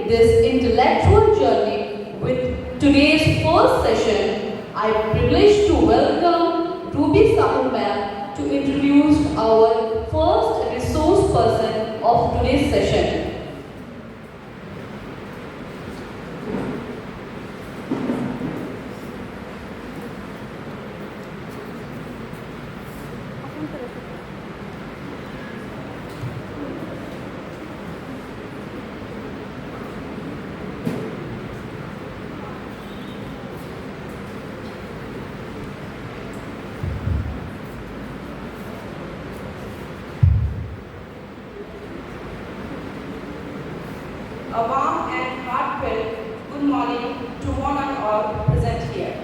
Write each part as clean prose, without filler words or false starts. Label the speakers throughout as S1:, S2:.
S1: this intellectual journey with today's first session, I am privileged to welcome Ruby Sahu ma'am to introduce our first resource person of today's session.
S2: A warm and heartfelt good morning to one and all present here.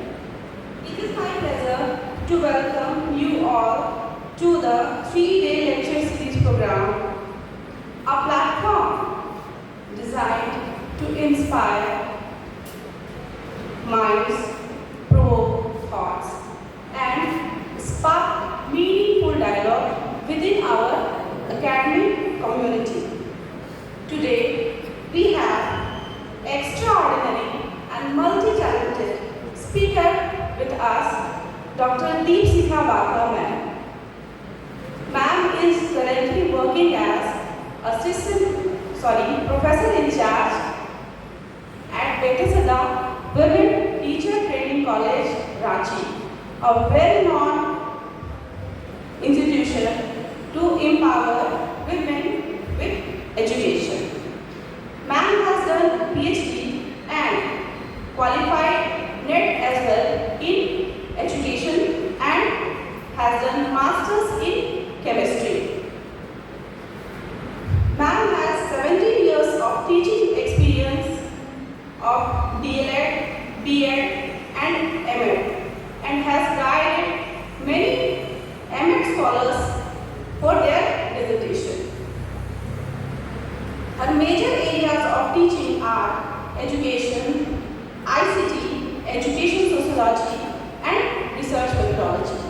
S2: It is my pleasure to welcome you all to the 3-day lecture series program, a platform designed to inspire minds, provoke thoughts, and spark meaningful dialogue within our academic community. Today, we have extraordinary and multi-talented speaker with us, Dr. Deepsika Batra ma'am. Ma'am is currently working as professor in charge at Bethesda Women Teacher Training College, Ranchi, a well-known institution to empower women with education. Ma'am has done PhD and qualified NET as well in education and has done masters in chemistry. Ma'am has 17 years of teaching experience of DLED, B.Ed and M.Ed and has guided many M.Ed scholars for their dissertation. Her major areas of teaching are education, ICT, education sociology, and research methodology.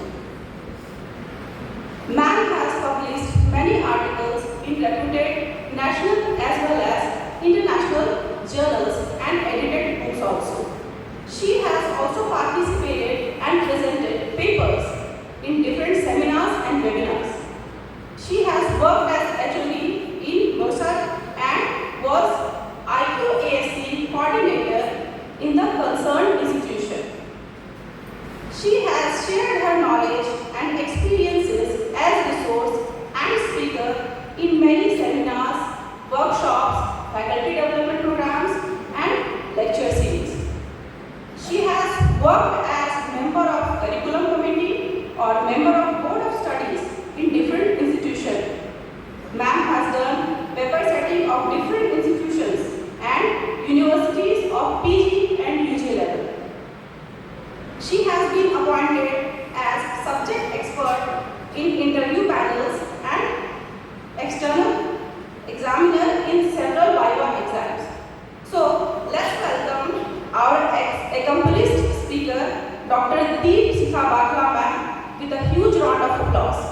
S2: Ma'am has published many articles in reputed national as well as international journals and edited books also. She has also participated and presented papers in different seminars and webinars. She has worked as HOD in Mossad and was IQASC coordinator in the concerned institution. She has shared her knowledge and experiences as resource and speaker in many seminars, workshops, faculty development programs, and lecture series. She has worked as member of curriculum committee or member of board of studies in different institutions. Ma'am has done paper setting of different institutions and universities of PG and UG level. She has been appointed as subject expert in interview panels and external examiner in several Viva exams. So let's welcome our accomplished speaker, Dr. Deepsika Batra ma'am, with a huge round of applause.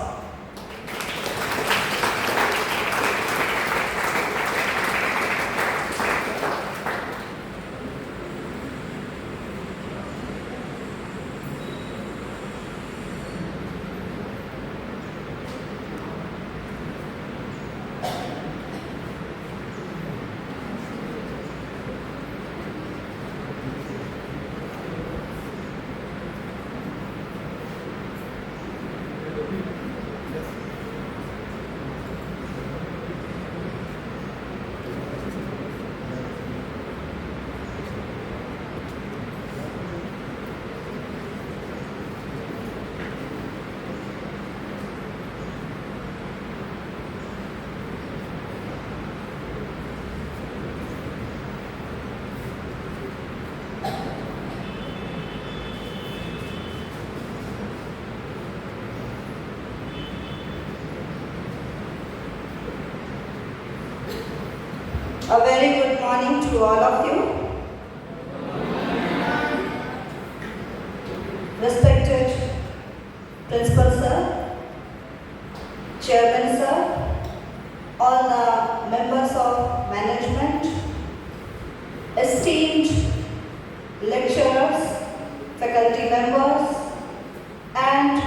S3: A very good morning to all of you. Respected Principal Sir, Chairman Sir, all the members of management, esteemed lecturers, faculty members, and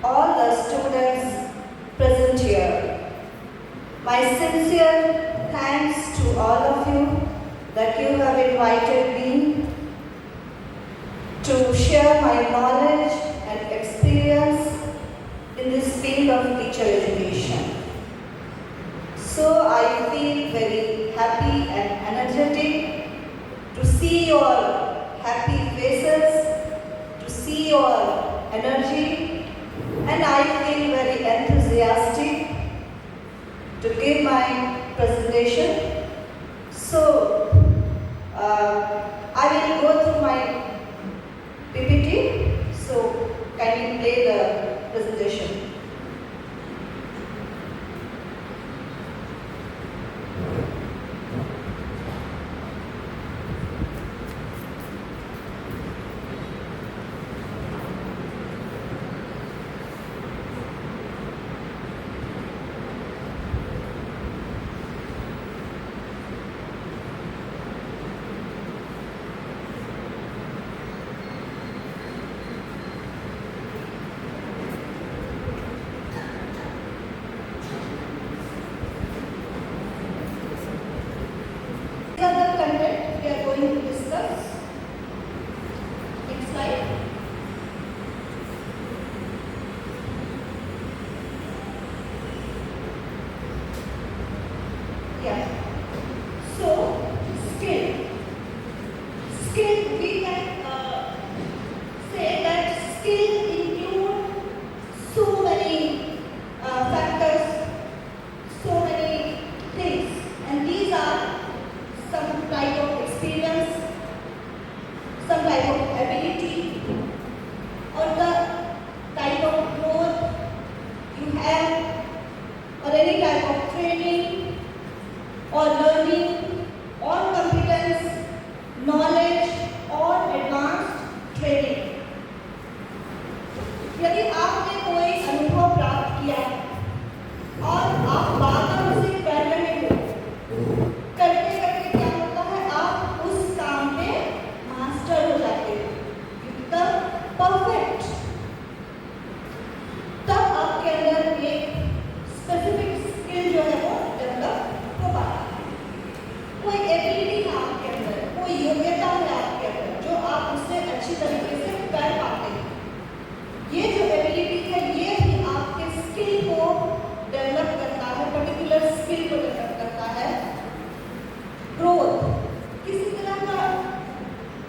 S3: all the students present here. My sincere thanks to all of you that you have invited me to share my knowledge and experience in this field of teacher education. So I feel very happy and energetic to see your happy faces, to see your energy, and I feel very enthusiastic to give my presentation. So I will go through my PPT. So can you play the presentation? These are the content we are going to discuss. Next slide. Yeah. So, skill. Skill, we can say that skill include so many factors, so many things, and these are some type of experience, some type of ability, or the type of growth you have, or any type of training, or learning, or competence, knowledge, or advanced training. यदि आपने कोई अनुभव प्राप्त किया और आप बार-बार उसे कर रहे हो, करते करते क्या होता है, आप उस काम में मास्टर हो जाते हो, you become perfect. तब आपके अंदर एक स्पेसिफिक स्किल जो है वो डेवलप हो पाता है. कोई एबिलिटी है आपके अंदर, कोई योग्यता है आपके अंदर जो आप उससे अच्छी तरीके से कर पाते हैं. ये जो एबिलिटी है ये ही आपके स्किल को डेवलप करता है, पर्टिकुलर स्किल को डेवलप करता है. ग्रोथ, किसी तरह का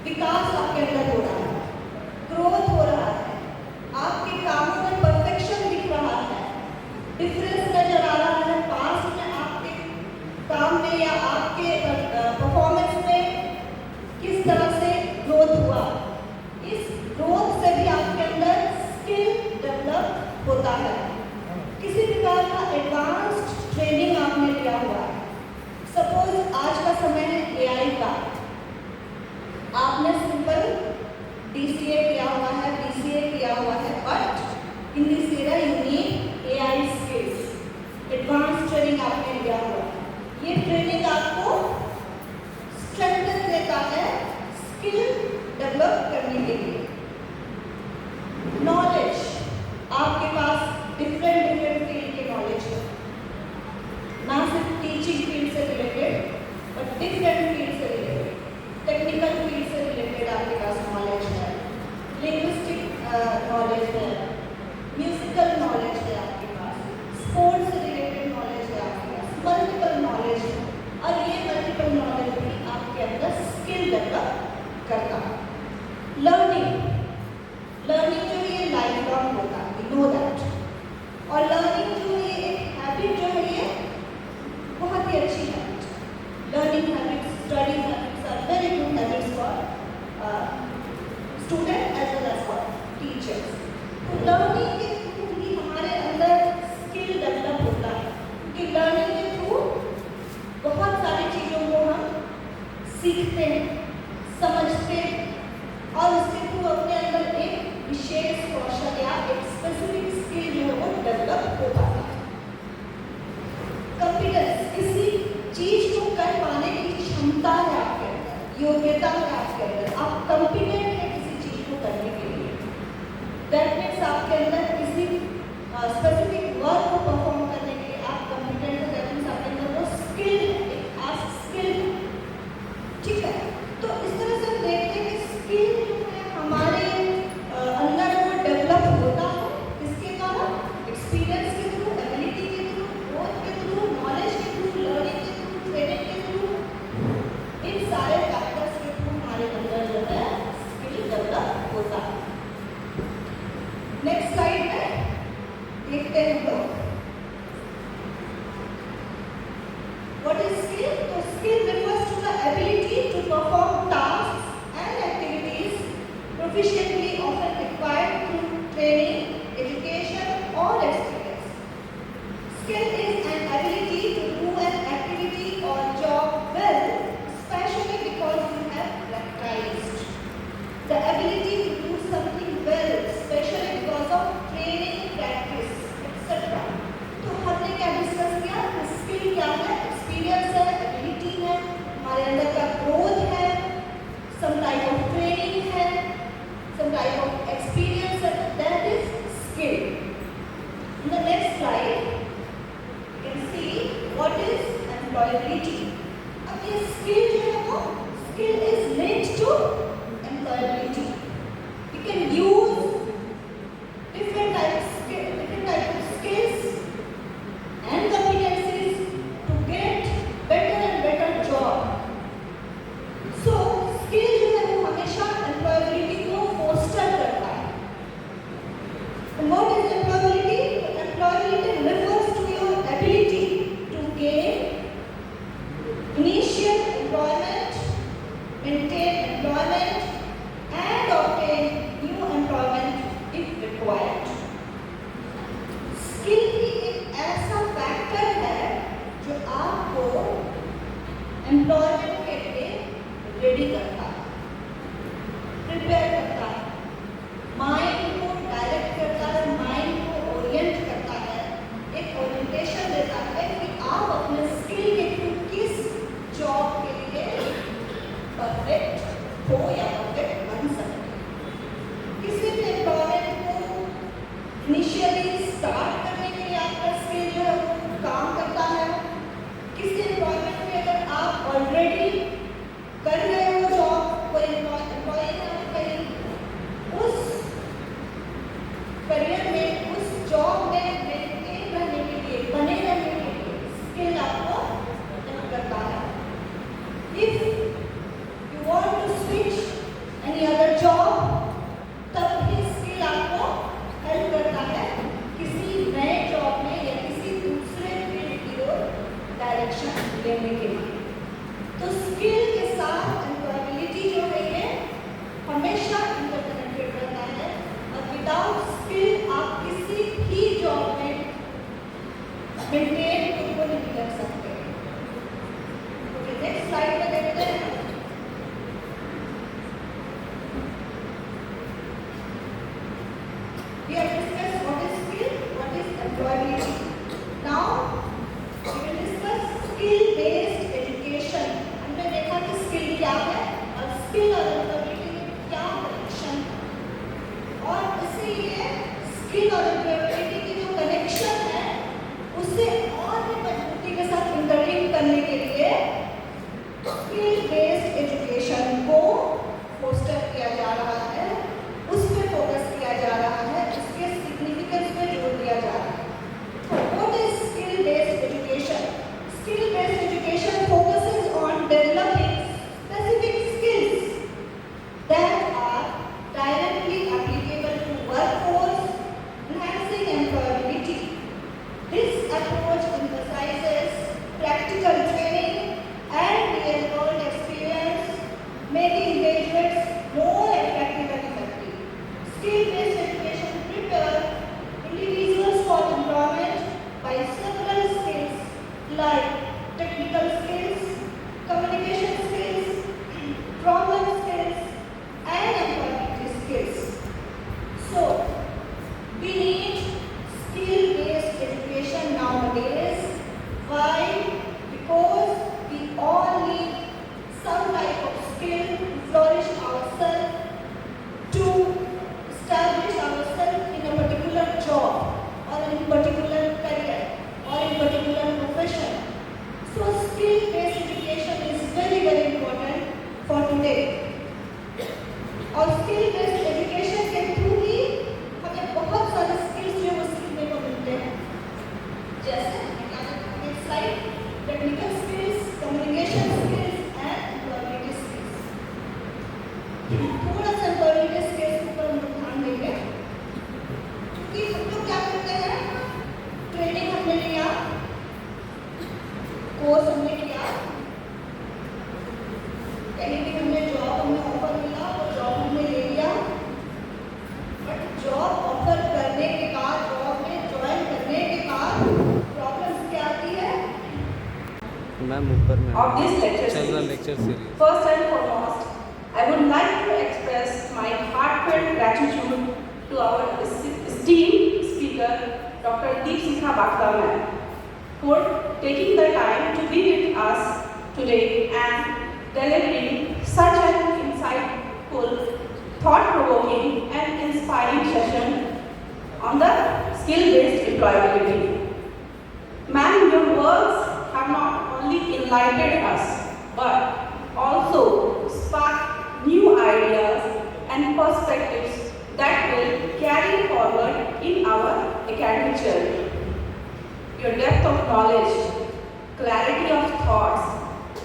S3: विकास आपके अंदर हो रहा है, ग्रोथ हो रहा है, आपके कामों में परफेक्शन दिख रहा है, डिफरेंस नजर आ रहा है पास्ट में आपके काम में या आपके परफॉर्मेंस में किस तरह से ग्रोथ हुआ. इस ग्रोथ से भी आपके अंदर स्किल डेवलप होता है. किसी प्रकार का एडवांस्ड ट्रेनिंग आपने लिया हुआ है. सपोज आज का समय है एआई का, आपने सिंपल डीसीए किया हुआ है, बीसीए किया हुआ है, but in this era you need AI skills. Advance training आपने लिया हुआ है. ये ट्रेनिंग आपको स्ट्रेंथन देता है स्किल डेवलप करने के लिए. नॉलेज, आपके पास डिफरेंट फील्ड के नॉलेज है, ना सिर्फ टीचिंग फील्ड से रिलेटेड बट डिफरेंट फील्ड से रिलेटेड, टेक्निकल फील्ड से related proficiently often acquired through training, education, or experience. Skill is an ability to do an activity or job well, especially because you have practiced. The ability to do something well, especially because of training, practice, etc. तो हमने क्या discuss किया? Skill क्या है? Experience है, ability है, हमारे अंदर का ग्रोथ है, some type of training है, some type of experience है, that is skill. In the next slide, you can see what is employability. अब ये skill जो है वो skill is linked to employability. You can use different type of skills and competencies to get better and better job. So skill जो है वो हमेशा employability को foster करता है. And what is employability? Employability refers to your ability to gain initial employment, maintain employment, and obtain new employment if required. Skill ही एक ऐसा फैक्टर है जो आपको एम्प्लॉयमेंट के लिए रेडी करता है, प्रिपेयर करता है, माइंड को डायरेक्ट करता है, माइंड को ओरिएंट करता है, एक ओरिएंटेशन देता है कि आप अपने स्किल के थ्रू किस जॉब के लिए परफेक्ट हो या परफेक्ट बन सकते हैं। किसी भी एम्प्लॉयमेंट को इनिशियली स्टार्ट करने के लिए आपका स्किल जो है वो काम करता है। किसी एम्प्लॉयमेंट में अगर आप ऑलरेडी कर रहे हो जॉब, कोई एम्प्लॉय है कहीं, उस करियर में, उस जॉब में मेंटेन रहने के लिए, बने रहने के लिए स्किल आपको हेल्प करता है। If you want to switch any other job, तब भी स्किल आपको हेल्प करता है किसी नए जॉब में या किसी दूसरे फील्ड की ओर डायरेक्शन लेने के लिए। तो स्किल के साथ एम्प्लॉयबिलिटी जो है ये हमेशा इंटरकनेक्टेड रहता है, और विदाउट स्किल आप किसी भी जॉब में मेंटेन खुद को नहीं रख सकते। ओके, नेक्स्ट स्लाइड में देखते हैं। We have discussed what is skill, what is employability. Now we will discuss skill-based education. हमने देखा कि skill क्या है और skill और employability में क्या कनेक्शन है, और इसीलिए skill और employability की जो कनेक्शन है उसे और भी मजबूती के साथ इंटरलिंक करने के लिए skill-based education को फोस्टर किया जा रहा है, उस पर फोकस किया जा रहा है, इसके सिग्निफिकेंस पे जोर दिया जा रहा है। तो what is skill based education? Skill based education focuses on developing specific skills that are directly applicable to workforce, enhancing employability. This approach emphasizes practical training and real-world experience, making graduates more effective and effective. Skill-based education prepares individuals for employment by several skills like technical skills, communication skills, problem skills, and employability skills. So, we need skill-based education nowadays. Why? Because we all need some type of skill to flourish ourselves, to establish ourselves in a particular job or in particular career or in particular profession. So skill-based education is very, very important for today. और skill-based education के through ही हमें बहुत सारे skills जो वो सीखने को मिलते हैं, जैसे next slide, technical skills, communication skills and employability skills. थोड़ा सा employability skills पर हम लोग ध्यान देंगे, क्योंकि हम लोग क्या करते हैं, ट्रेनिंग हमने लिया, कोर्स हमने किया, कहीं भी हमने जॉब हमें ऑफर मिला, वो जॉब हमने ले लिया,
S4: मैम ऊपर में
S2: of this lecture
S4: चल रहा
S2: series.
S4: Lecture series.
S2: First and foremost, I would like to express my heartfelt gratitude to our esteemed speaker, Dr. Deepsika Bakla ma'am, for taking the time to be with us today and delivering such an insightful, thought-provoking and inspiring session on the skill-based employability. Ma'am, your words have not only enlightened us, but also sparked new ideas and perspectives that will carry forward in our academic journey. Your depth of knowledge, clarity of thoughts,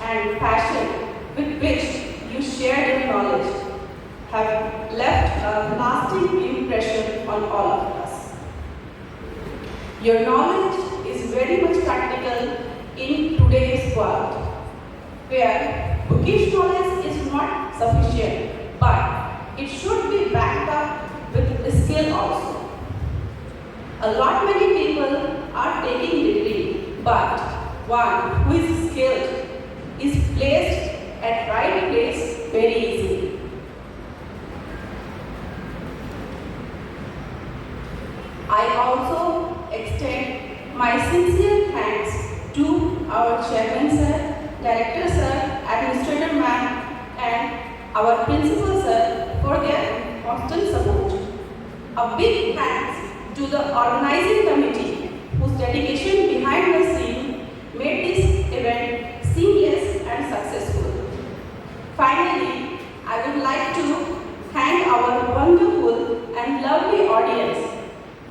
S2: and passion with which you shared your knowledge have left a lasting impression on all of us. Your knowledge is very much practical in today's world, where bookish knowledge is not sufficient, but it should be backed up with skill also. A lot many people are taking degree, but one who is skilled is placed at right place very easily. I also extend my sincere thanks to our chairman sir, director sir, administrator ma'am, and our principal sir for their constant support. A big thanks to the organizing committee whose dedication behind the scene made this event seamless and successful. Finally, I would like to thank our wonderful and lovely audience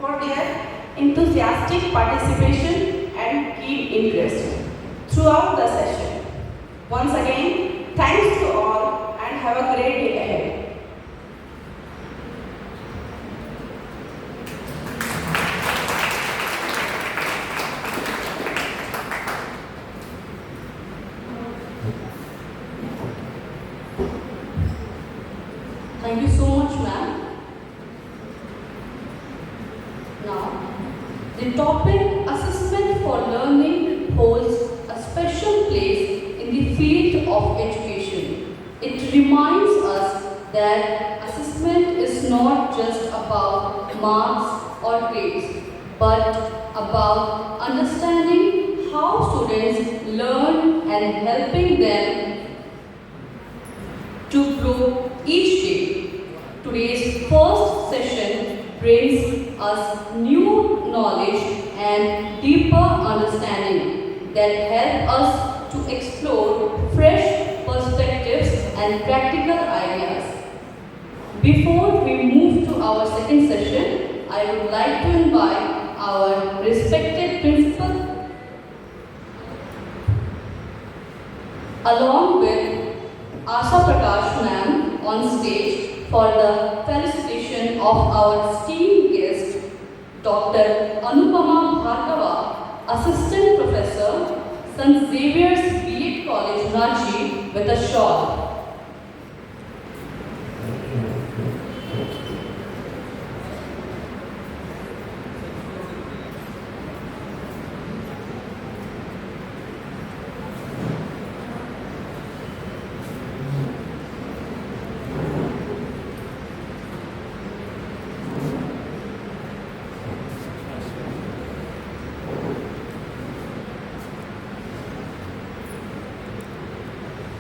S2: for their enthusiastic participation and keen interest throughout the session. Once again, thanks to all and have a great day ahead.
S1: Thank you so much, ma'am. Now, the topic assessment for learning holds a special place in the field of education. It reminds us that assessment is not just about marks or grades, but about understanding how students learn and helping them to grow each day. Today's first session brings us new knowledge and deeper understanding that help us to explore fresh perspectives and practical ideas. Before we move to our second session, I would like to invite our respected principal along with Asha Prakash ma'am on stage for the felicitation of our esteemed guest, Dr. Anupama Bhargava, Assistant Professor, St. Xavier's B.Ed College, Ranchi, with a shawl.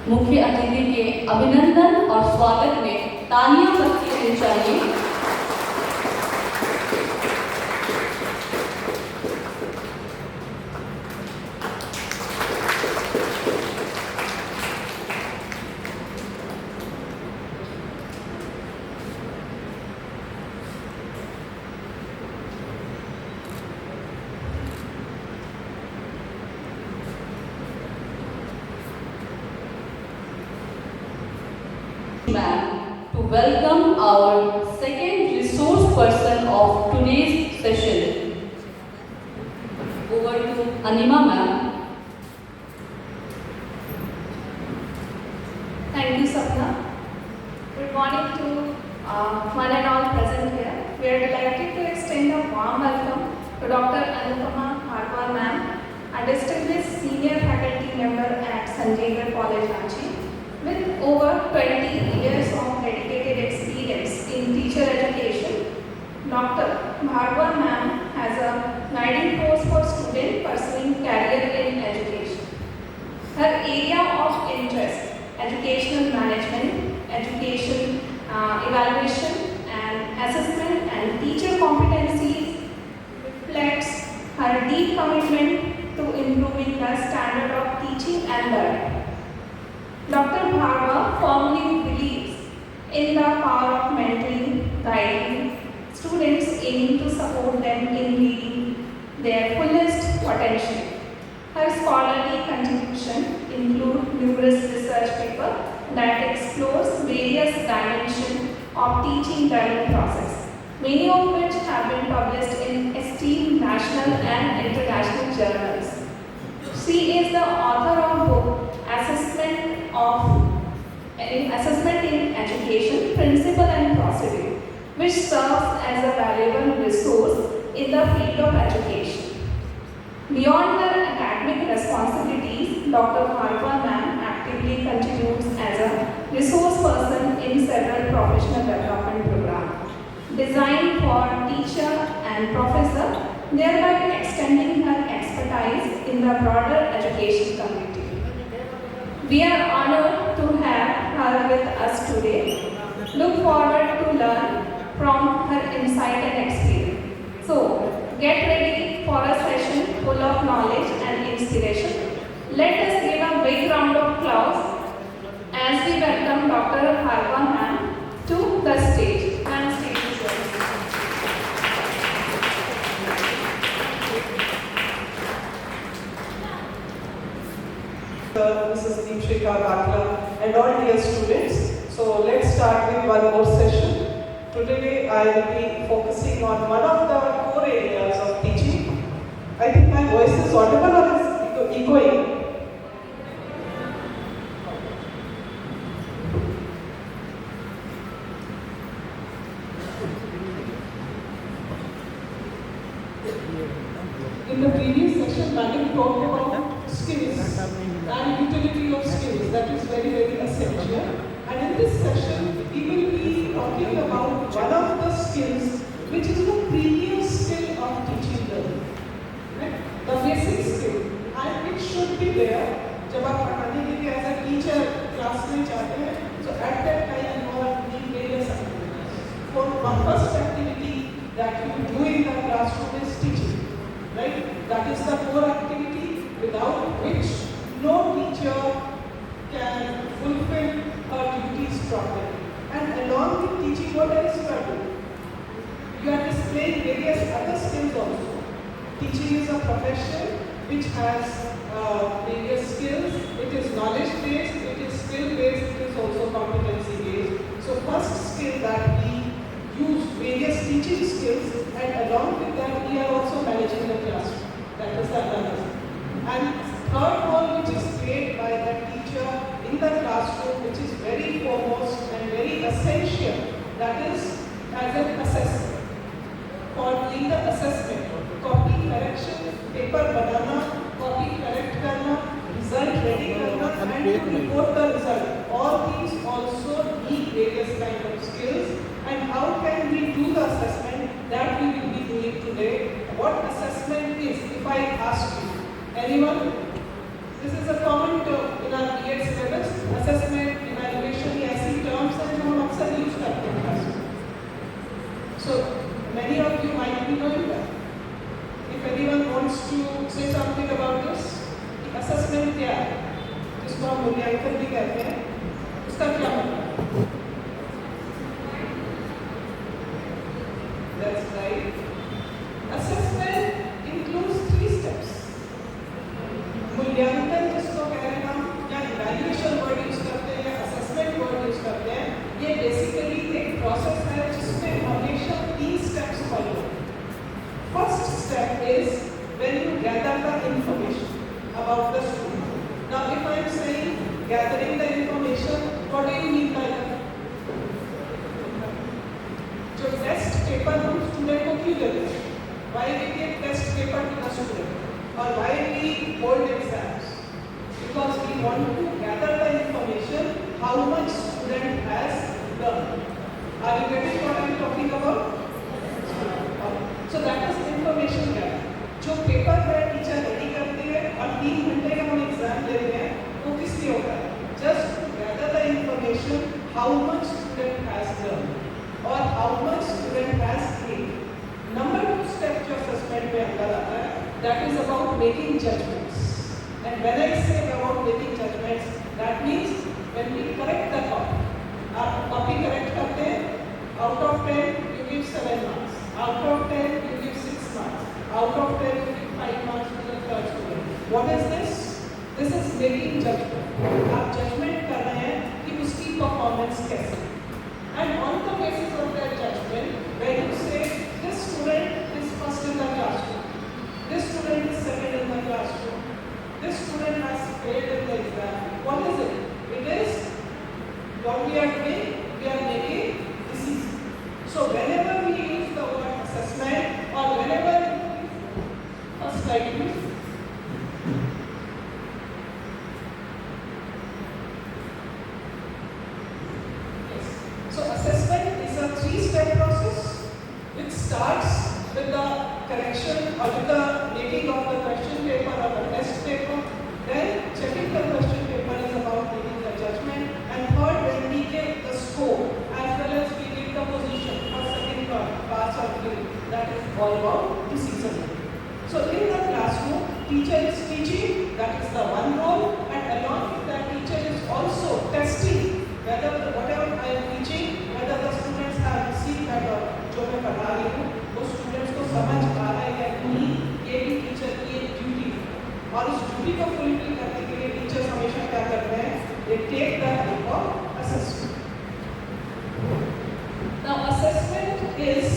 S1: मुख्य अतिथि के अभिनंदन और स्वागत में तालियां बजती रहनी चाहिए। Ma'am, to welcome our second resource person of today's session. Over to Anima ma'am.
S5: Thank you, Sapna. Good morning to one and all present here. We are delighted to extend a warm welcome to Dr. Anupama Bhargava ma'am, a distinguished senior faculty member College, Ranchi. With over 20 years of dedicated experience in teacher education, Dr. Bhargava ma'am has a guiding force for students pursuing career in education. Her area of interest, educational management, education evaluation and assessment and teacher competencies reflects her deep commitment to improving the standard of teaching and learning. Dr. Bhargava firmly believes in the power of mentoring, guiding students aiming to support them in reaching their fullest potential. Her scholarly contributions include numerous research papers that explores various dimensions of teaching learning process, many of which have been published in esteemed national and international journals. She is the author of book Assessment in Education, Principle and Procedure, which serves as a valuable resource in the field of education. Beyond her academic responsibilities, Dr. Bhargava ma'am actively contributes as a resource person in several professional development programs designed for teacher and professor, thereby extending her expertise in the broader education community. We are honored to have her with us today. Look forward to learn from her insight and experience. So, get ready for a session full of knowledge and inspiration. Let us give a big round of applause as we welcome Dr. Bhargava ma'am to the stage. And stage is yours.
S4: Mrs. Deepshika Bakla and all dear students. So let's start with one more session. Today I will be focusing on one of the core areas of teaching. I think my voice is audible or is echoing? In the previous session, Madam talked about skills and utility of skills. That is very, very essential. And in this session, we will be talking about one of the skills which is the premier skill of teaching learning. Right? The basic skill. And it should be there. जब आप पढ़ाने के लिए as a teacher class में जाते हैं, so at that time you are doing various activities. For one first activity that you do in the classroom is teaching. Right? That is the core activity without which no teacher can fulfill her duties properly. And along with teaching, what else you are doing? You are displaying various other skills also. Teaching is a profession which has various skills. It is knowledge based, it is skill based, it is also competency based. So first skill that we use various teaching skills, and along with that we are also managing the classroom. That is the another. And third role which is played by the teacher in the classroom, which is very foremost and very essential, that is as an assessor. For doing the assessment, copy correction, paper banana, copy correct karna, result ready karna, and to report the result. All these also need various kind of skills. And how can we do the assessment? That we will be doing today. What assessment is, if I ask you, anyone? This is a common term in our B.Ed syllabus. Assessment, evaluation, ये ऐसी terms हैं जो हम अक्सर use करते हैं class में. So many of you might be knowing that. If anyone wants to say something about this, assessment क्या है? जिसको हम मूल्यांकन भी कहते हैं, उसका क्या मतलब है? That's right. Assessment includes 3 steps. मूल्यांकन जिसको कह रहे हैं हम, या evaluation word use करते हैं या assessment word use करते हैं, ये basically एक process है जिसमें हमेशा 3 steps follow. First step is when you gather the information about the student. Now if I am saying gathering the information, what do you mean by that? जो test paper हम student को क्यों देते हैं? Why we give test paper to the student? Or why we hold exams? Because we want to gather the much student has learned. Are you getting what I am talking about? So that is information gap. जो paper है teacher ready करती है और 3 घंटे का हम exam लेते हैं वो किस लिए होता है? Just to gather the information how much student has learned or how much student has gained. Number 2 step जो assessment में अंदर आता है, that is about making judgments. And when I say about making judgments, that means when we correct the copy. आप copy correct करते हैं, out of 10 you give 7 marks, out of 10 you give 6 marks, out of 10 you give 5 marks to the third student. What is this? This is making judgment. आप judgment कर रहे हैं कि उसकी performance कैसी है. And on the basis of that judgment, when you say this student is first in the classroom, this student is second in the classroom, this student has failed in the exam, what is it? It is what we are doing, we are making decisions. So whenever we use the word assessment or whenever first slide please. Yes. So assessment is a 3-step process which starts with the correction or with the making of the question paper or the test paper. Then checking the question paper is about making the judgment. And third, when we give the score as well as we give the position for second pass or fail, that is all about decision making. So in the classroom, teacher is teaching, that is the one role, and along with that teacher is also testing whether whatever I am teaching, whether the students have received that जो मैं पढ़ा रही हूँ, वो students को समझ आ रहा है या नहीं, ये भी teacher की एक duty है. और उस duty को fulfill करने के लिए teachers हमेशा क्या करते हैं? They take the help of assessment. Now assessment is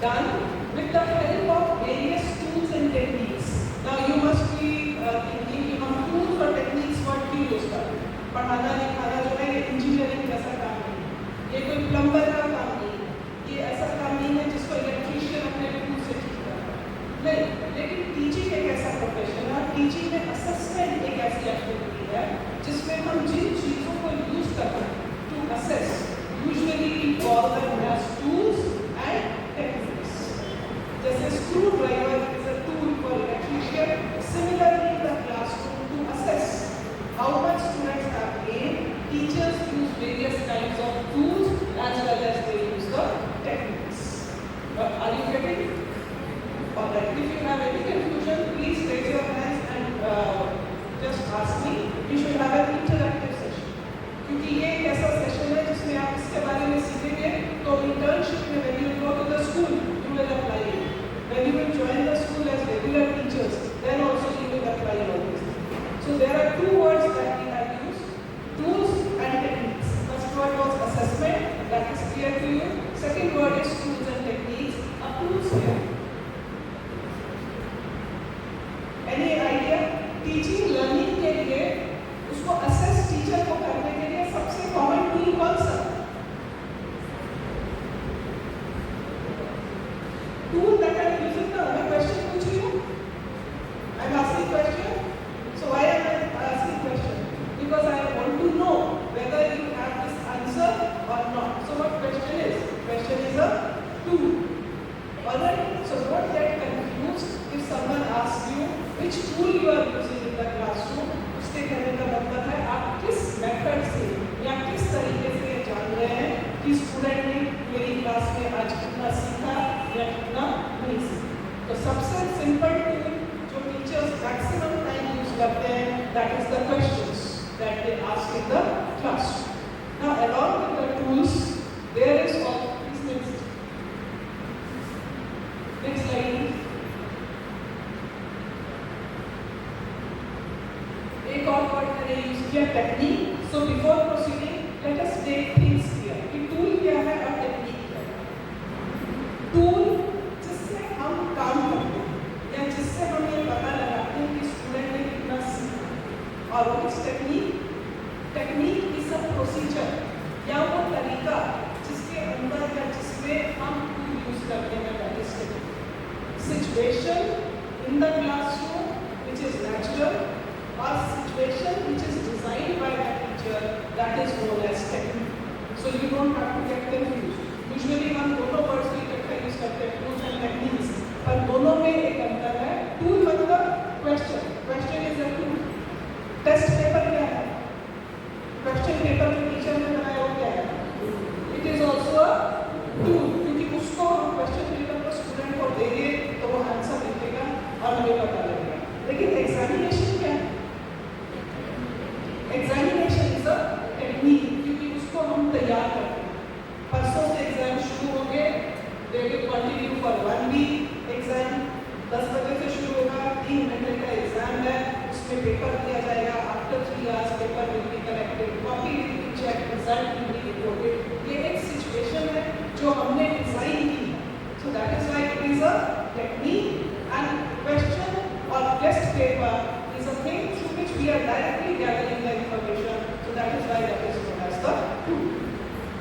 S4: done with the help of various tools and techniques. Now you must be thinking कि हम tools और techniques वर्ड क्यों यूज करते हैं? पढ़ाना लिखाना जो है ये इंजीनियरिंग जैसा काम नहीं है, ये कोई प्लम्बर का काम नहीं है, ये ऐसा काम नहीं है जिसको इलेक्ट्रीशियन अपने टूल से ठीक करता है. नहीं, लेकिन टीचिंग एक ऐसा प्रोफेशन है, टीचिंग में असेसमेंट एक ऐसी एक्टिविटी है जिसमें हम जिन चीज़ों को यूज करते हैं to assess, usually we call them as tools and techniques. जैसे screwdriver is a tool for electrician, similarly in the classroom to assess how much students have gained, teachers use various kinds of tools as well as they use the techniques. Are you getting it? Alright, if you have any confusion, please raise your hands and just ask me. We should have an interactive session. क्योंकि ये एक ऐसा session है जिसमें आप इसके बारे में सीखेंगे, तो internship में when you go to the school, you will apply it. When you will join the school as regular teachers, then also you will apply all this. So there are 2 words that we have used, tools and techniques. First word was assessment, that is clear to you. Second word is tools and techniques. Now tools here. Any idea? Teaching, learning के लिए उसको assess teacher को करने के लिए सबसे common tool कौन सा? Tool that I am using now. मैं question पूछ रही हूँ. I am asking question. So why am I asking question? Because I want to know whether you have this answer or not. So what question is? Question is a tool. Alright? So don't get confused if someone asks you which tool you are using in the classroom. उसके कहने का मतलब है आप किस method से या किस तरीके से ये जान रहे हैं कि स्टूडेंट ने मेरी क्लास में आज कितना सीखा या कितना नहीं सीखा. तो सबसे सिंपल टूल जो टीचर्स मैक्सिमम टाइम करते हैं, that is the questions that they ask in the classroom. Now along with the tools, there is all these things. Next slide. एक और वर्ड मैंने यूज किया technique. So before proceeding, let us take things clear. कि tool क्या है और technique क्या है. टूल जिससे हम काम करते हैं या जिससे हम ये पता लगाते हैं कि स्टूडेंट ने कितना सीखा. और which technique? Technique is a procedure या वो तरीका जिसके अंदर या जिसमें हम टूल यूज करते हैं. that is technique. Situation in the classroom which is natural or situation which is designed by the teacher, that that is known as technique. So you don't have to get confused. Usually हम दोनों words को इकट्ठा use करते हैं, tools and techniques, पर दोनों में एक अंतर है. टूल मतलब question, question is a tool. Test paper क्या है? क्वेश्चन पेपर जो टीचर ने बनाया वो क्या है? It is also a tool, क्योंकि उसको हम क्वेश्चन पेपर को स्टूडेंट को देंगे तो वो आंसर लिखेगा और हमें पता लगेगा. लेकिन एग्जामिनेशन क्या है? एग्जामिनेशन इज अ टेक्निक, क्योंकि उसको हम तैयार करते हैं. परसों से एग्जाम शुरू होंगे, they will continue for 1 week. Exam 10 बजे से शुरू होगा, 3 घंटे का एग्जाम है, उसमें पेपर दिया जाएगा. After 3 hours paper will be collected, copy will be check, result will be reported. ये एक सिचुएशन है जो हमने डिजाइन की है. So that is why it is a technique and question और test paper is a thing through which we are directly gathering the information. So that is why that is known as the tool.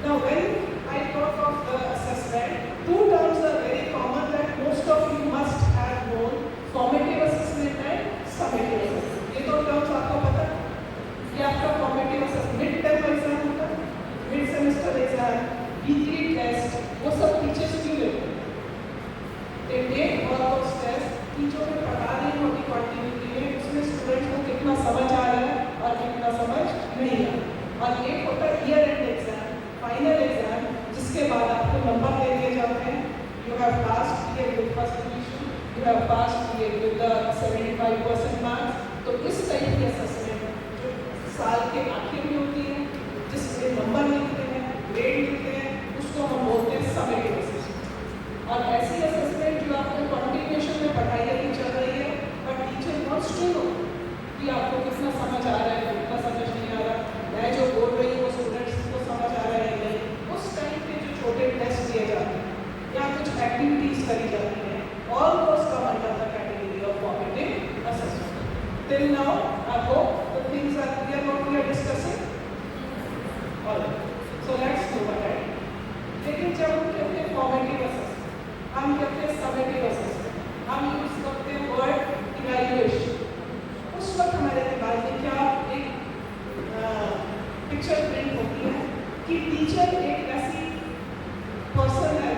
S4: Now when I talk of the assessment, two terms are very common that most of you must have known: formative assessment and summative assessment. ये दो terms आपको पता है? ये आपका formative assessment, mid term exam होता है, mid semester exam, weekly test, वो सब teachers क्यों लेते हैं? They take all those tests, teacher ने पढ़ा रही होगी कंटिन्यूटी में, उसमें स्टूडेंट्स को कितना समझ आ रहा है और कितना समझ नहीं आ रहा. और एक होता है year and exam, final exam, जिसके बाद आपको नंबर दे दिए जाते हैं. You have passed it with first division, you have passed it with 75% marks. तो इस टाइप की असेसमेंट जो साल के आखिर में होती है, जिसमें नंबर मिलते हैं, ग्रेड मिलते हैं, उसको हम बोलते हैं समेटिव असेसमेंट. और ऐसी असेसमेंट जो आपको कंटिन्यूएशन में पढ़ाई अभी चल रही है, but teacher wants to know कि आपको कितना समझ आ रहा है, कितना समझ नहीं आ रहा, मैं जो बोल रही हूँ वो स्टूडेंट्स को समझ आ रहा है नहीं. उस टाइम पे जो छोटे टेस्ट दिए जाते हैं या कुछ एक्टिविटीज करी जाती हैं, all those come under the category of formative assessment. Till now I hope the things are clear what we are discussing. Alright, so let's move ahead. लेकिन जब हम कहते हैं फॉर्मेटिव असेसमेंट, हम कहते हैं समेटिव असेसमेंट, हम यूज करते हैं वर्ड इवैल्यूएशन, उस वक्त हमारे दिमाग में क्या एक पिक्चर प्रिंट होती है कि टीचर एक ऐसी पर्सन है,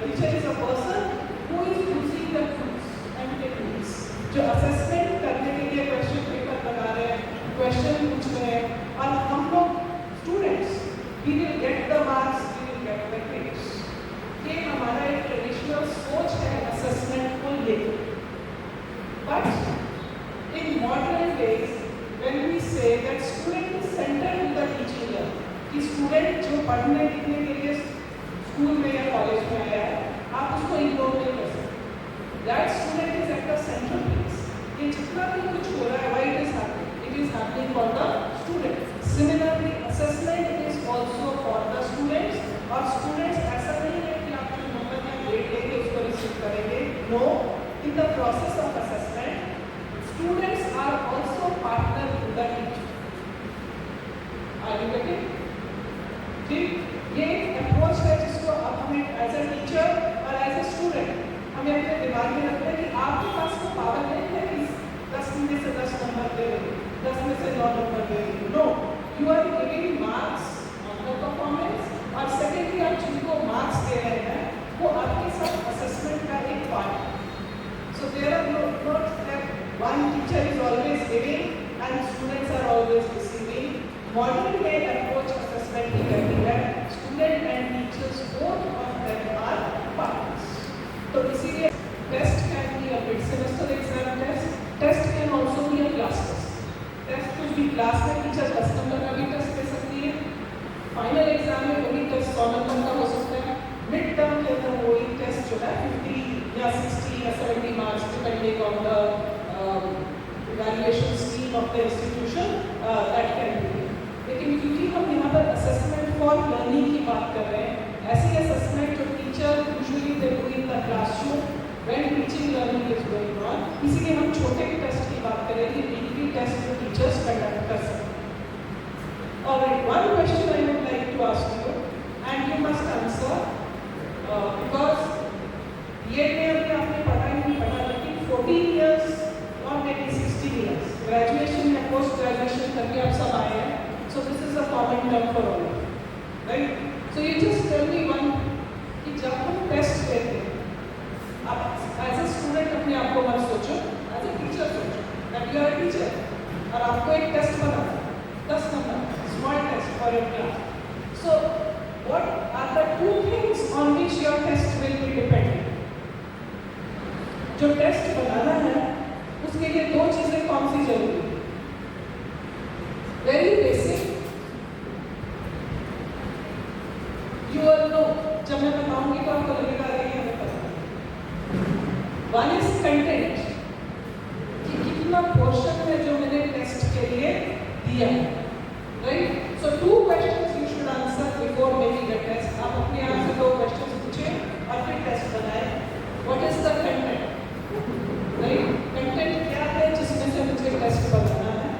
S4: teacher is a person who is using the tools and techniques, जो असेसमेंट करने के लिए क्वेश्चन पेपर बना रहे हैं, क्वेश्चन पूछ रहे हैं, और हम लोग students we will get the marks, we will get the grades. ये हमारा एक ट्रेडिशनल सोच है असेसमेंट को लेकर. But in modern days when we say that student is centered in the teaching learning, कि स्टूडेंट जो पढ़ने लिखने के लिए स्कूल में या कॉलेज में आया है, आप उसको इग्नोर नहीं कर सकते. That student is at the central place. ये जितना भी कुछ हो रहा है, why it is happening for the student. Similarly assessment is also for the students. और स्टूडेंट्स ऐसा नहीं है कि आप जो नंबर या ग्रेड लेंगे उसको रिसीव करेंगे. No, in the process of assessment students are also partner with the teacher. Are you getting? ठीक, ये अप्रोच है जिसको अब हमें एज ए टीचर और एज ए स्टूडेंट हमें अपने दिमाग में रखना है कि आपके पास तो पावर नहीं है कि 10 में से 10 नंबर दे रहे, 10 में से 9 नंबर दे रहे. No, you are giving marks on the performance. और सेकेंडली आप जिनको मार्क्स दे रहे हैं वो आपके साथ असेसमेंट का एक पार्ट है. So there are not that one teacher is always giving and students are always receiving. Modern day approach assessment की करती है, student and teachers both of them are partners. तो इसीलिए test can be a mid semester exam test, test can also be a class test. Test कुछ भी class में teacher 10 number का भी टेस्ट ले सकती है, फाइनल एग्जाम में वही टेस्ट 100 नंबर का हो सकता है, मिड टर्म के अंदर वही टेस्ट जो है 50 या 60 या 70 marks depending on the evaluation scheme of the institution that can be. लेकिन क्योंकि हम यहाँ पर असेसमेंट फॉर लर्निंग की बात कर रहे हैं, ऐसी असेसमेंट जो teacher usually they do in the classroom when teaching learning is going on, इसीलिए हम छोटे टेस्ट की बात करेंगे, वीकली टेस्ट जो टीचर्स कंडक्ट कर सकते हैं. Alright, one question I would like to ask you, and you must answer because ये में अभी आपने पढ़ा ही नहीं पढ़ा, लेकिन 14 years or maybe 16 years graduation या पोस्ट ग्रेजुएशन करके आप सब आए हैं. So this is a common common term for all, right? So you just tell me one कि जब हम टेस्ट लेते हैं, आप एज अ स्टूडेंट अपने आप को मत सोचो, एज अ टीचर सोचो that you are a teacher और आपको एक टेस्ट बनाना है 10 number small test for your class. So what are the two things on which your test will be dependent? जो टेस्ट बनाना है उसके लिए दो चीजें कौन सी जरूरी है? Very basic, you all know, जब मैं बताऊंगी तो आपको लगेगा अरे ये हमें पता है. वन इज कंटेंट, कि कितना पोर्शन है जो मैंने टेस्ट के लिए दिया है, right? So two questions you should answer before making a test. आप अपने आप से दो क्वेश्चंस पूछें और फिर टेस्ट बनाएं. What is the content, right? Content क्या है जिसमें से मुझे टेस्ट बनाना है?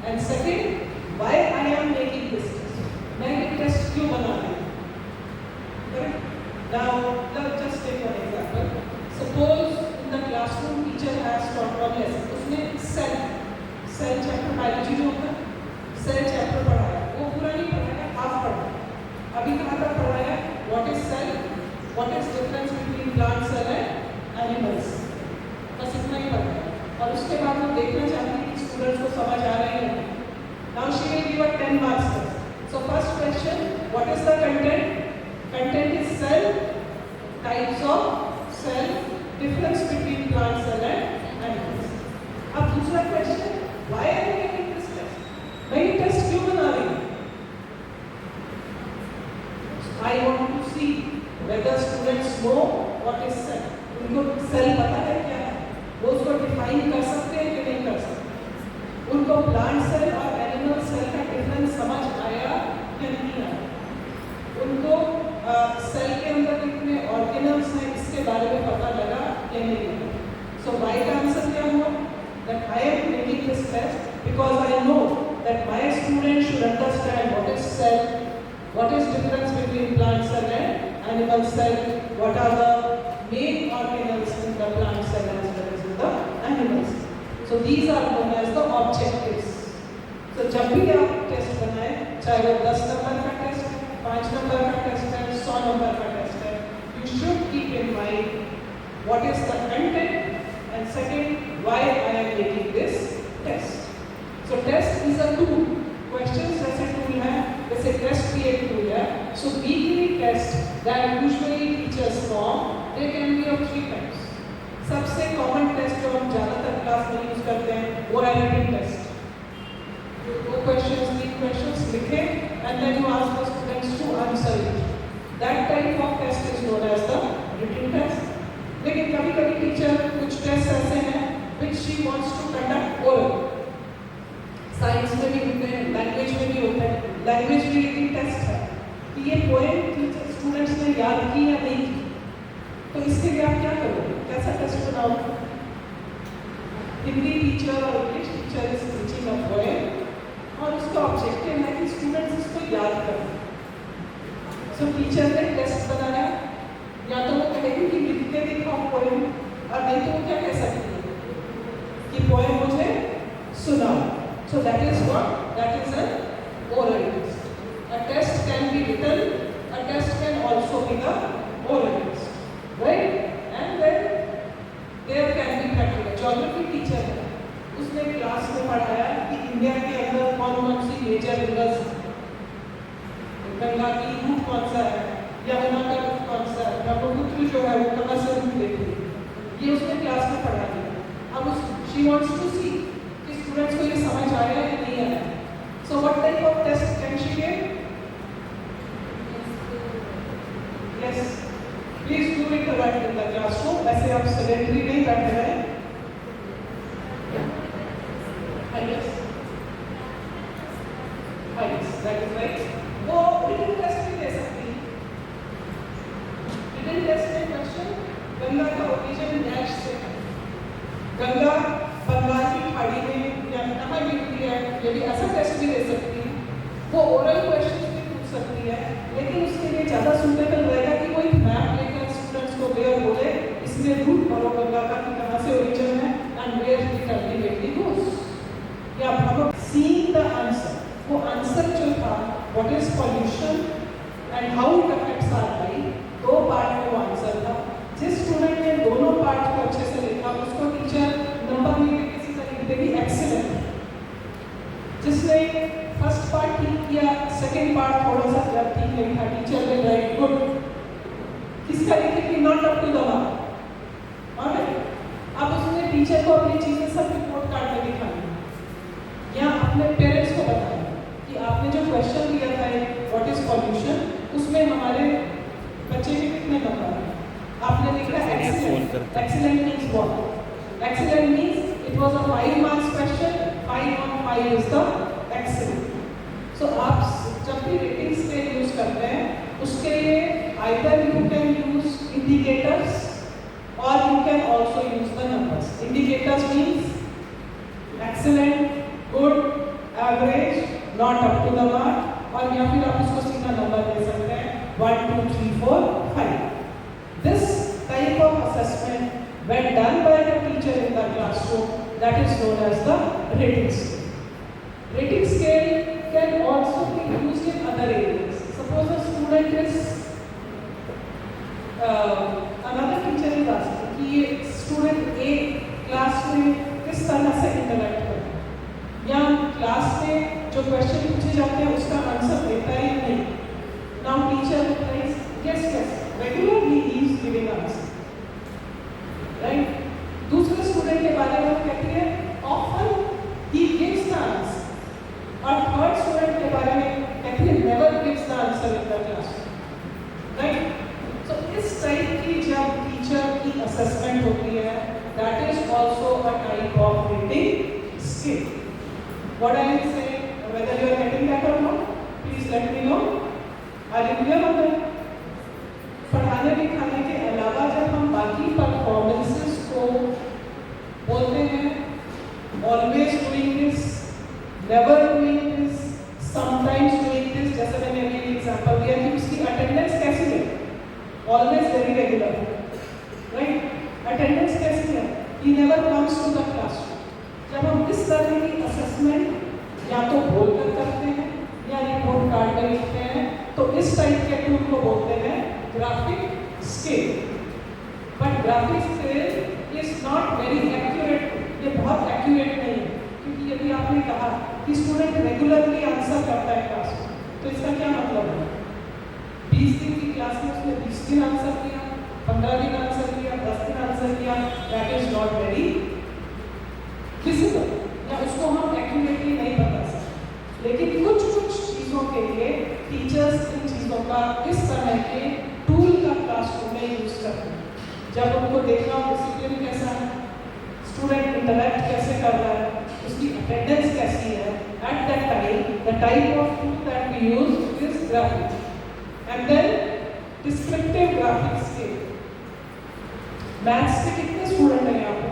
S4: And second, why I am making this test, मैं ये टेस्ट क्यों बना रही हूँ? Correct? Now let's just take one example. Suppose in the classroom teacher has taught one lesson. उसने सेल चैप्टर बायोलॉजी जो होता है, सेल चैप्टर पढ़ाया. वो पूरा नहीं पढ़ाया, हाफ पढ़ाया. अभी कहाँ तक पढ़ाया? What is cell, what is difference between plant cell and animals, बस इतना ही पढ़ाया. और उसके बाद वो देखना चाहती है कि स्टूडेंट्स को समझ आ रहा है. Now she will give a 10 marks test. So first question, what is the content? Content is cell, types of cell, difference between plant cell and animals. अब दूसरा question, why are you making this test? मैं ये test क्यों बना रही हूँ? I want to see whether students know what is cell. उनको cell पता है क्या है? वो उसको define कर सकते हैं कि नहीं कर सकते? उनको plant cell और animal cell का difference समझ आया या नहीं आया? उनको सेल के अंदर कितने ऑर्गेनल्स हैं इसके बारे में पता लगा या नहीं लगा? सो राइट आंसर क्या हुआ? That I am making this test because I know that my student should understand what is cell, what is difference between plant cell and animal cell, what are the main organelles in the plant cell as well as in the animal cell. So these are known as the objectives. So जब भी आप test बनाएं, चाहे वो 10 number का test है, 5 number का test है, 100 नंबर का टेस्ट है, you should keep in mind what is the content and second, why I am making this test. So test is a tool. Questions जैसे tool है, वैसे test भी एक tool है. So weekly test that usually teachers form, they can be of 3 types. सबसे common test जो हम ज़्यादातर क्लास में यूज करते हैं वो है written test. दो questions, 3 questions लिखें and then you ask the students to answer it. That type of test is known as the written test. लेकिन कभी-कभी टीचर कुछ टेस्ट ऐसे हैं which she wants to conduct oral. Science में भी होते हैं, लैंग्वेज में भी होते हैं. लैंग्वेज भी एक टेस्ट है कि ये पोएम स्टूडेंट्स ने याद की या नहीं की. तो इसके लिए आप क्या करोगे? कैसा टेस्ट बनाओगे? हिंदी टीचर और English teacher is teaching a poem और उसका ऑब्जेक्टिव है कि स्टूडेंट्स इसको याद करें. सो टीचर ने टेस्ट बनाया, या तो वो कहेगी कि लिख के दिखाओ पोएम, और नहीं तो वो क्या कह सकती है कि पोएम मुझे सुनाओ. So that is what, that is an oral test. A test can be written, a test can also be the oral test, right? And then there can be practical. Geography teacher है, उसने class में पढ़ाया कि India के अंदर कौन सी major rivers है, गंगा की रूट कौन सा है, यमुना का रूट कौन सा है, ब्रह्मपुत्र जो है वो कहाँ से रूट लेती है. ये उसने क्लास में पढ़ा दिया. अब शी वांट्स टू सी कि स्टूडेंट्स को ये समझ आया या नहीं आया. So what type of test can she give? Yes, please do it right in the classroom. वैसे आप सेडेंटरी नहीं बैठे रहे. Yes, that is right. वो written test भी दे सकती है. Written test में क्वेश्चन, गंगा का ओरिजिन डैश से है, गंगा बंगाल की खाड़ी में या कहाँ गिरती है, ये भी ऐसा टेस्ट भी दे सकती है. वो ओरल क्वेश्चन भी पूछ सकती है, लेकिन उसके लिए ज़्यादा सूटेबल रहेगा कि कोई मैप लेकर स्टूडेंट्स को दे और बोले इसमें रूट भरो गंगा का कि कहाँ से ओरिजिन है एंड वेयर इट अल्टीमेटली गोस. या हम सीइंग द आंसर, वो आंसर जो था what is pollution and how it affects our life, 2 part में वो आंसर था। जिस स्टूडेंट ने दोनों पार्ट को अच्छे से लिखा उसको टीचर नंबर नहीं देगी, सीधा लिख देगी एक्सीलेंट। जिसने फर्स्ट पार्ट ठीक किया, सेकंड पार्ट थोड़ा सा ठीक नहीं था, टीचर ने राइट गुड। किसका लिखेगी not up to the mark. Alright, अब उसने टीचर को अपनी चीजें सब रिपोर्ट कार्ड में दिखाई या अपने पेरेंट्स को बताया कि आपने जो क्वेश्चन दिया था व्हाट इज पॉल्यूशन, उसमें हमारे बच्चे के कितने नंबर हैं। आपने लिखा excellent. Excellent means what? Excellent means it was a 5 marks question, 5 on 5 is the excellent. So आप जब भी रेटिंग स्केल यूज करते हैं उसके लिए either you can use indicators or you can also use the numbers. Indicators means excellent, good, average, not up to the mark, और या फिर आप उसको सीधा नंबर दे सकते हैं 1, 2, 3, 4, 5. This type of assessment when done by the teacher in the classroom, that is known as the rating scale. Rating scale can also be used in other areas. Suppose a student is another teacher is asking कि ये student ए class में किस तरह से interact करे, या class में जो क्वेश्चन पूछे जाते हैं उसका आंसर देता है या नहीं। Now teacher replies yes yes, regularly he is giving answer, right. दूसरे स्टूडेंट के बारे में कहती है often he gives the answer, और थर्ड स्टूडेंट के बारे में कहती है never gives the answer in the class, right. So इस टाइप की जब टीचर की असेसमेंट होती है, that is also a type of rating scale. What I am saying, whether you are getting that or not, please let me know. Are you clear on that? पढ़ाने लिखाने के अलावा जब हम बाकी परफॉर्मेंसेस को बोलते हैं, always doing this, never doing this, sometimes doing this, जैसे मैंने अभी एग्जांपल दिया कि उसकी अटेंडेंस कैसी है, always very regular, right? Attendance कैसी है? He never comes to the classroom. जब हम इस तरह की असेसमेंट या तो बोलकर करते हैं या रिपोर्ट कार्ड में लिखते हैं, तो इस टाइप के टूल को बोलते हैं graphic scale. But graphic scale is not very accurate, ये बहुत एक्यूरेट नहीं है, क्योंकि यदि आपने कहा कि स्टूडेंट रेगुलरली आंसर करता है क्लास में, तो इसका क्या मतलब है? 20 दिन की क्लास में उसने 20 दिन आंसर किया, 15 दिन आंसर किया, 10 दिन आंसर किया, that is not very visible, या उसको हम एक्यूरेटली नहीं बता सकते। लेकिन कुछ चीज़ों के लिए टीचर्स इन चीज़ों का इस तरह के टूल का क्लासरूम में यूज करते हैं। जब उनको देखना हो डिसिप्लिन कैसा है, स्टूडेंट इंटरेक्ट कैसे कर रहा है, उसकी अटेंडेंस कैसी है, at that time the type of tool that we use is graphic. And then descriptive graphic scale. Maths के कितने स्टूडेंट हैं यहाँ पे?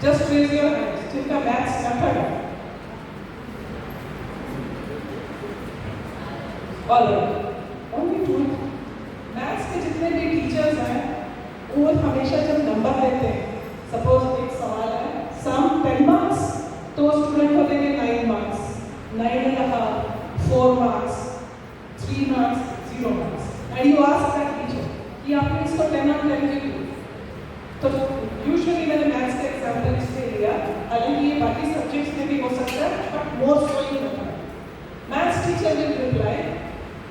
S4: Just raise your hands जिनका मैथ्स मेथड है। Alright, only 2। मैथ्स के जितने भी टीचर्स हैं वो हमेशा जब नंबर देते हैं, सपोज एक सवाल है सम 10 मार्क्स, तो स्टूडेंट को देंगे 9 marks, 9.5, 4 marks, 3 marks, 0 marks, and you ask that teacher कि आपने इसको 10 on 10 क्यों दिया? तो यूजुअली मैंने मैथ्स का एग्जाम्पल इसलिए लिया, हालांकि ये बाकी सब्जेक्ट्स में भी हो सकता है, but more so in maths teacher will reply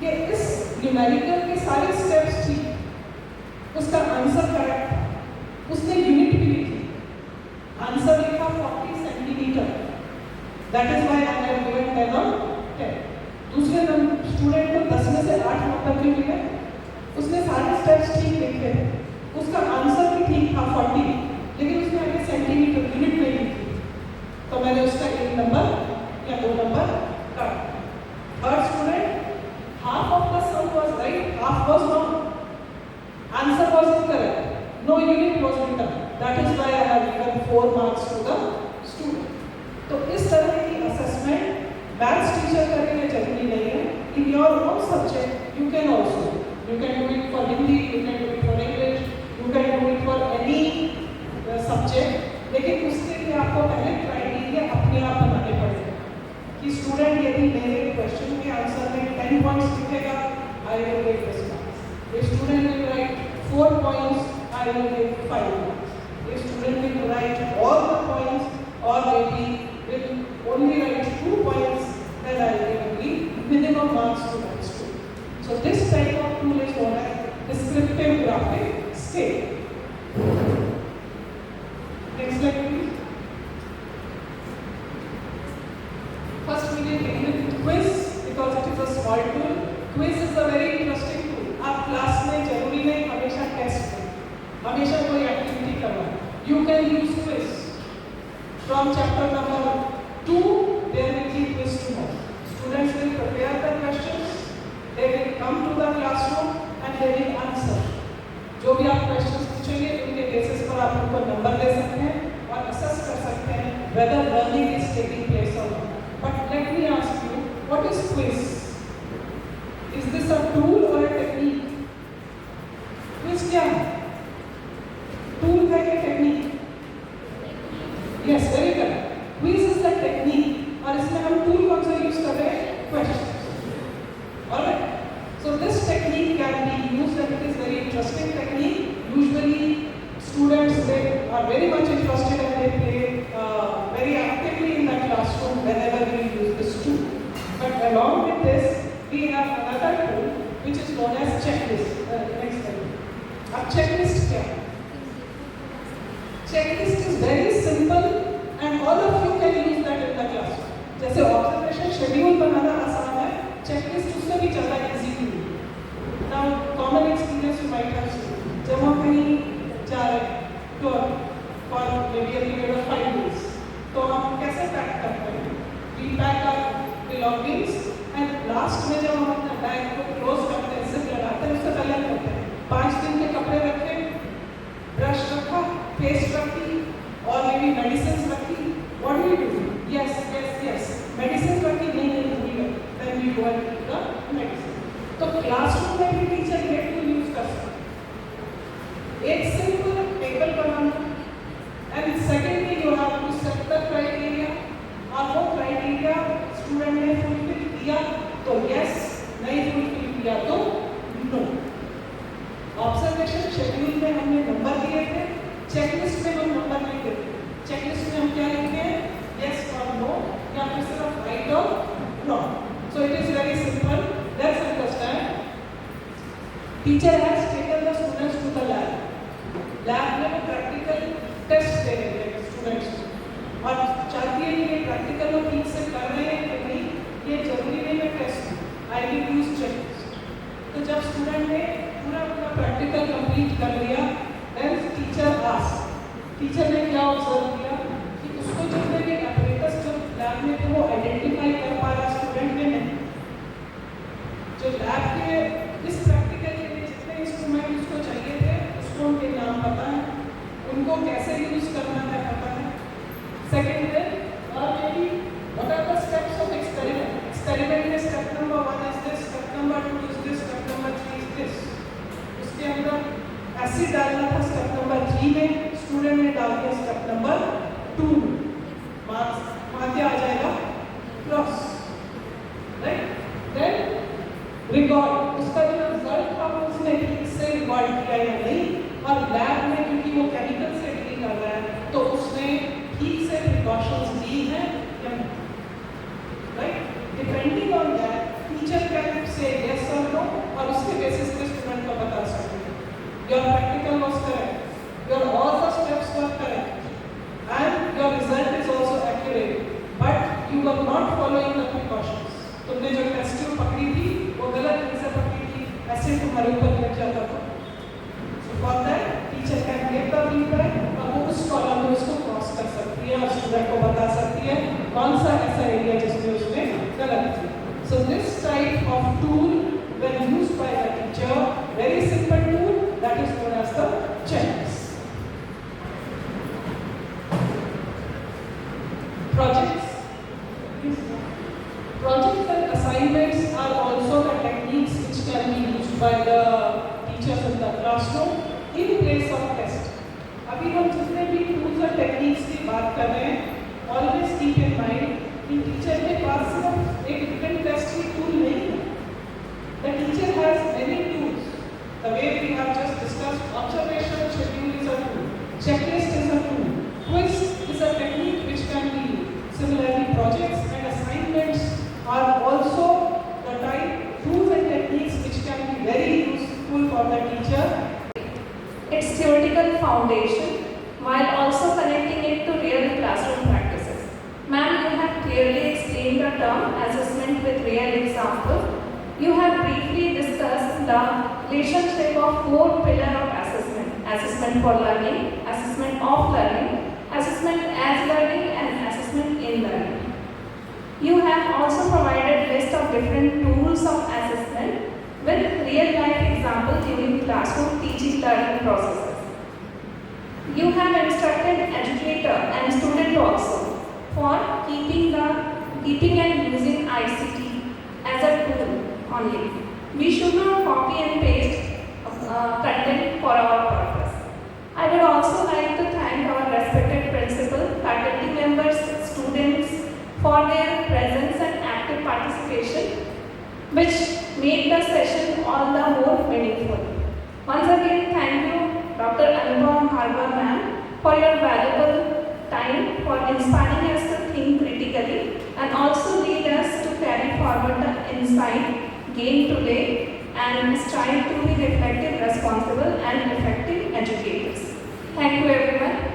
S4: कि इस न्यूमेरिकल के सारे स्टेप्स ठीक, उसका आंसर करेक्ट, उसने यूनिट भी लिखी, आंसर लिखा 40 centimetre, that is why I have given 10 on 10। दूसरे स्टूडेंट को 10 में से 8 नंबर क्यों मिले? उसने सारे स्टेप्स ठीक लिखे, उसका आंसर भी ठीक था 40, लेकिन उसने आगे सेंटीमीटर यूनिट नहीं लिखी, तो मैंने उसका 1 नंबर या 2 नंबर काट। Third student, half of the sum was right, half was wrong, answer was incorrect, no unit was written, that is why I have given 4 marks to the student. तो इस तरह की असेसमेंट मैथ्स टीचर करने जरूरी नहीं है, in your own subject you can also, you can do it for Hindi, you can do it for English, you can do it for any subject, लेकिन उसके लिए आपको पहले क्राइटेरिया अपने आप बनाने पड़ेंगे कि स्टूडेंट यदि मेरे क्वेश्चन के आंसर में 10 पॉइंट्स लिखेगा, I will give this marks. If student will write 4 points, I will give 5 marks. If student will write all the points or maybe will only write 2 points, then I will give only minimum marks to that student. So this type of tool is known as descriptive graphic scale. Next slide please. First we will begin with quiz because it is a small tool. Quiz is a very interesting tool. आप class में जरूरी नहीं हमेशा test में, हमेशा कोई activity करवाएं. You can use quiz. From chapter number 2, there will be quiz tomorrow. Students will prepare the questions. They will come to the classroom and they will answer. जो भी आप questions पूछेंगे उनके basis पर आप उनको नंबर दे सकते हैं और assess कर सकते हैं whether learning is taking place or not. But let me ask you, what is quiz? Is this a tool or a technique? Quiz क्या है? Tool है या technique? Yes, very good. Quiz is the technique और इसमें हम tool कौन सा use कर रहे हैं? Questions. Alright. So this technique can be used and it is very interesting technique. Usually students they are very much interested and they play very actively in the classroom whenever we use this tool. But along with this, we have another tool which is known as checklist. Next slide. अब checklist क्या है? Checklist is very simple and all of you can use that in the classroom. जैसे observation schedule बनाना आसान है, checklist उससे भी ज़्यादा easy tool है. Now common experience you might have seen. जब हम कहीं जा रहे हैं tour for maybe a period of 5 days, तो हम कैसे पैक करते हैं? We pack our belongings and last में जब हम अपना बैग को क्लोज करते हैं, जिप लगाते हैं, उससे पहले करते हैं 5 दिन के कपड़े रखे, ब्रश रखा, पेस्ट रखी और maybe medicines रखी. What do we do? Yes. Medicines रखी नहीं भूल गए. Then we go and keep the medicine. तो क्लासरूम में भी टीचर ये टूल यूज कर सकते हैं. एक simple table banana and secondly you have to set the criteria और वो criteria स्टूडेंट ने फुलफिल किया तो यस, नहीं फुलफिल किया तो नो. ऑब्जर्वेशन शेड्यूल में हमने नंबर दिए थे, चेकलिस्ट में हम नंबर नहीं देते. चेकलिस्ट में हम क्या लिखते हैं? यस और नो या फिर सिर्फ राइट और wrong. So it is very simple. Let's understand. Teacher has taken the students to the lab. Lab में वो प्रैक्टिकल टेस्ट दे रहे हैं स्टूडेंट्स और चाहती है कि ये प्रैक्टिकल वो ठीक से कर रहे हैं कि नहीं, ये जरूरी नहीं है test. I will use checklist. तो जब स्टूडेंट ने पूरा अपना प्रैक्टिकल कंप्लीट कर लिया, देन टीचर आस्क. टीचर ने क्या ऑब्जर्व किया कि उसको जितने भी apparatus जो लैब में थे वो आइडेंटिफाई कर पा रहा स्टूडेंट ने नहीं. जो लैब के इस प्रैक्टिकल के लिए जितने इंस्ट्रूमेंट उसको चाहिए थे उसको उनके नाम पता है, उनको कैसे यूज करना है पता है. Second है और maybe what are the steps of experiment? Experiment में step number 1 is this, step number 2 is this, step number 3 is this. उसके अंदर एसिड डालना था step number 3 में, स्टूडेंट ने डाल दिया step number 2 में. मार्क्स वहाँ क्या आ जाएगा? क्रॉस. राइट. Then record. उसका जो रिजल्ट था वो उसने ठीक से रिकॉर्ड किया या नहीं, और लैब में क्योंकि वो केमिकल से डील कर रहा है तो उसने ठीक से प्रिकॉशंस ली हैं या नहीं. Right. Depending on that teacher can say yes और नो और उसके बेसिस पे स्टूडेंट को बता सकते हैं your practical was correct, your all the steps were correct and your result is also accurate, but you were not following the precautions. तुमने जो टेस्ट ट्यूब पकड़ी थी वो गलत ढंग से पकड़ी थी, ऐसे तुम्हारे ऊपर लग जाता था. So for that teacher can give the feedback और वो उस कॉलम में उसको क्रॉस कर सकती है और स्टूडेंट को बता सकती है कौन सा ऐसा एरिया जिसमें उसने गलत किया. So this type of tool when used by the teacher, very simple tool that is known as the checklist. Projects. Projects and assignments are also the techniques which can be used by the teachers in the classroom in place of test. अभी हम जितने भी tools और techniques की बात कर रहे हैं, always keep in mind कि teacher के पास
S5: foundation while also connecting it to real classroom practices. Ma'am, you have clearly explained the term assessment with real example. You have briefly discussed the relationship of four pillars of assessment: assessment for learning, assessment of learning, assessment as learning, and assessment in learning. You have also provided list of different tools of assessment with real life examples during classroom teaching learning processes. You have instructed educator and student also for keeping and using ICT as a tool only. We should not copy and paste content for our purpose. I would also like to thank our respected principal, faculty members, students for their presence and active participation, which made the session all the more meaningful. Once again, thank you, Dr. Anubhav Bhargava ma'am, for your valuable time for inspiring us to think critically and also lead us to carry forward the insight gained today and strive to be reflective, responsible, and effective educators. Thank you, everyone.